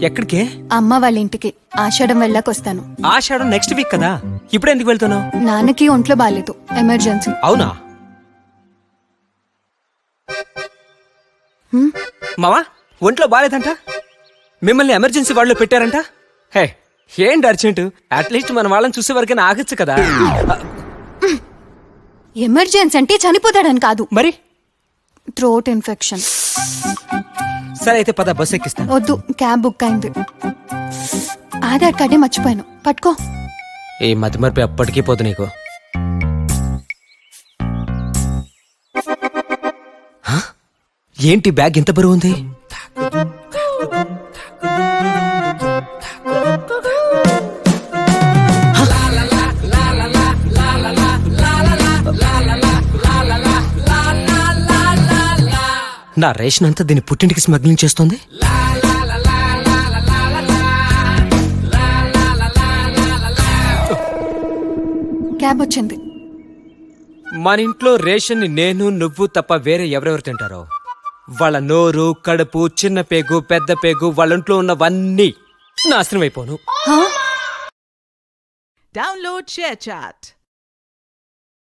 ఎక్కడికే? అమ్మ వాళ్ళ ఇంటికి ఆషాఢం వెళ్ళాకొస్తాను. ఆషాఢం నెక్స్ట్ వీక్ కదా, ఇప్పుడు ఎందుకు వెళ్తున్నావు? నాన్నకి ఒంట్లో బాలేదు, ఎమర్జెన్సీ. అవునా? మావా ఒంట్లో బాలేదంట, మిమ్మల్ని ఎమర్జెన్సీ వార్డులో పెట్టారంట. హే, ఏంటి అర్జెంట్? అట్లీస్ట్ మన వాళ్ళని చూసే వరకైనా ఆగచ్చు కదా. ఎమర్జెన్సీ అంటే చనిపోతాడని కాదు, మరి థ్రోట్ ఇన్ఫెక్షన్. సరే అయితే పద, బస్ ఎక్కిస్తాను. వద్దు, క్యాబ్ బుక్ అయింది. ఆధార్ కార్డే మర్చిపోయాను, పట్టుకో. ఈ మతిమర్పి అప్పటికీ పోదు నీకు. హ? ఏంటి బ్యాగ్ ఇంత బరువు ఉంది? నా రేషన్ అంతా దీన్ని పుట్టింటికి స్మగ్లింగ్ చేస్తుంది. క్యాబ్ వచ్చింది. మన ఇంట్లో రేషన్ ని నేను నువ్వు తప్ప వేరే ఎవరెవరు తింటారో వాళ్ళ నోరు, కడుపు, చిన్న పేగు, పెద్ద పేగు, వాళ్ళ ఇంట్లో ఉన్నవన్నీ నాశనం అయిపోను. Download ShareChat.